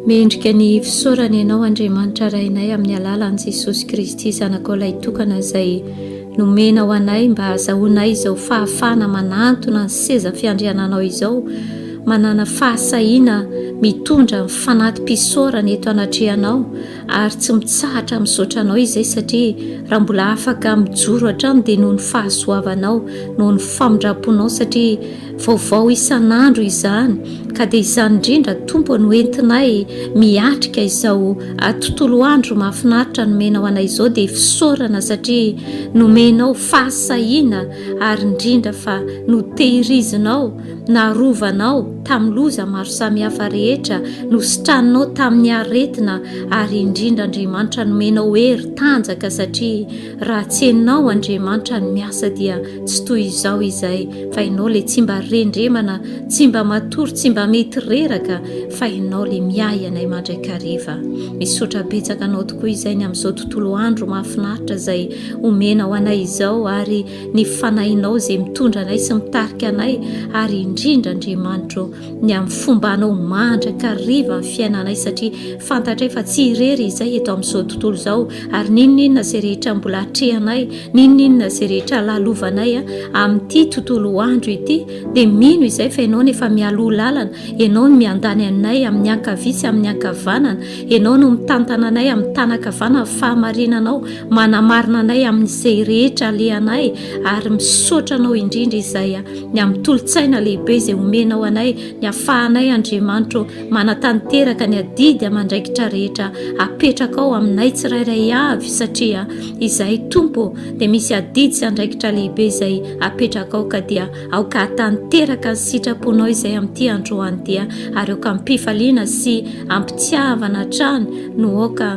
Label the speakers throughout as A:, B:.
A: Mendrika ny fisaorana ianao Andriamanitra rainay amin'ny alalan'i Jesosy Kristy zanakao ilay tokana izay nomena ho anay mba azahoanay izao fahafahana manantona ny seza fiandriananao izao, manana fahasahiana mitondra ny fanatim-pisaorana eto anatrehanao ary tsy mitsahatra misaotra anao izay satria raha mbola afaka mijoro hatrany dia noho ny fahasoavanao, noho ny famindraponao satria vaovao isan'andro izany ka dia izany indrindra tompo no entinay miatrika izao tontolo andro mahafinaritra nomena ho anay izao dia fisaorana satria nomenao fahasahiana ary indrindra fa notehirizinao narovanao tamin'ny loza maro samihafa rehetra, nositranonao tamin'ny aretina ary indrindra Andriamanitra nomenao hery tanjaka satria raha tsy hainao Andriamanitra ny miasa dia tsy toy izao izay fa ianao le tsy mba rendremana, tsy mba matory, tsy mba mety reraka fa ianao le miay anay mandraikariva. Misaotra betsaka anao tokoa izay ny amin'izao tontolo andro mahafinaritra izay omena ho anay izao ary ny fanahinao izay mitondra anay sy mitarika anay ary indrindra Andriamanitra ny amin'ny fombanao mandrakariva ny fiainanay satria fantatray fa tsy irery izay eto amin'izao tontolo izao ary ninonina izay rehetra mbola atrehanay, ninonina izay rehetra lalovanay amin'ity tontolo andro ity dia mino izay fa ianao nefa mialoha lalana, ianao no miandany anay amin'ny ankavia sy amin'ny ankavanana, ianao no mitantana anay amin'ny tanakavanana fahamarinanao, manamarina anay amin'izay rehetra alehanay ary misaotra anao indrindra izay ny amin'ny tolotsaina lehibe izay omenao anay, ny ahafahanay Andriamanitra manatanteraka ny adidy amandraikitra rehetra apetraka ao aminay tsirairay avy satria izay tompo dia misy adidy sy andraikitra lehibe izay apetraka ao ka dia aoka hatanteraka ny sitraponao izay amin'ity androany dia ary aoka ampifaliana sy ampitiavana hatrany no aoka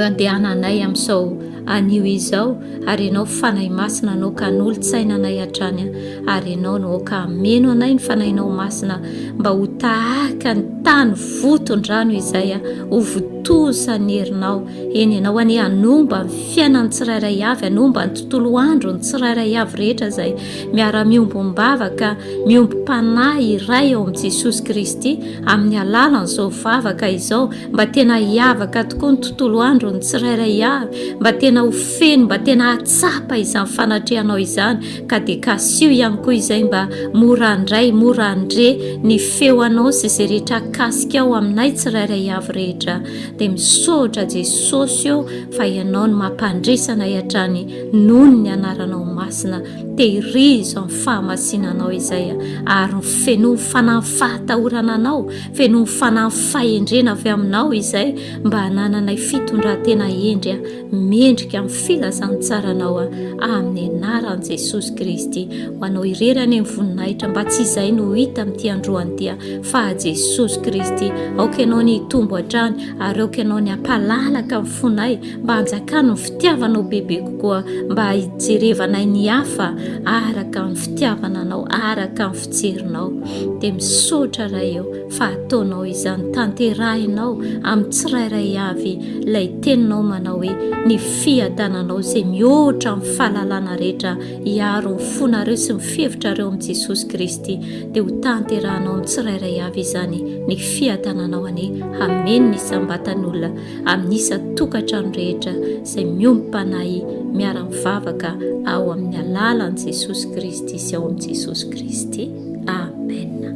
A: andehananay amin'izao anio izao ary ianao fanahy masina anao ka nolotsaina anay hatrany ary ianao no aoka ameno anay ny fanahinao masina mba ho tahaka ny tany voton-drano izay ho votosan'ny herinao eny ianao any hanomba ny fiainan'ny tsirairay avy, hanomba ny tontolo andro ny tsirairay avy rehetra izay miara-miombom-bavaka miombom-panahy iray ao amin'i Jesosy Kristy amin'ny alalan'izao vavaka izao mba tena hiavaka tokoa ny tontolo andro ny tsirairay avy, mba tena ho feno, mba tena hatsapa izany fanatrehanao izany ka dia kasio ihany koa izay mba mora andray, mora andre ny feoanao sy izay rehetra kasika ao aminay tsirairay avy rehetra dia misaotra Jesosy eo fa ianao no mampandresanay hatrany noho ny anaranao masina tehirizo amin'ny fahamasinanao izay ary ny feno fanahy fahatahorana anao, feno fanahy fahendrena avy aminao izay mba hanananay fitondran-tena endry mendrika amin'ny filazantsaranao amin'ny anaran'i Jesosy Kristy ho anao irerany amin'ny voninahitra mba tsy izay no hita amin'ity androany dia fa Jesosy Kristy aoka ianao ny hitombo hatrany ary aoka ianao ny hampalalaka amin'ny fonay mba hanjakana ny fitiavanao bebe kokoa mba hijerevanay ny hafa araka ny fitiavananao, araka ny fijerinao dia misaotra raha eo fa ataonao izany tanterahinao amin'ny tsirairay avy ilay teninao manao hoe ny fiadananao izay mihoatra amin'ny fahalalana rehetra hiaro ny fonareo sy ny fihevitrareo amin'i Jesosy Kristy dia ho tanterahanao amin'ny tsirairay avy izany ny fiadananao any hameno ny sambatan'olona amin'ny isa tokantrano rehetra izay miompanahy miara-mivavaka ao amin'ny alalan'i Jesosy Kristy sy ao amin'i Jesosy Kristy. Amen.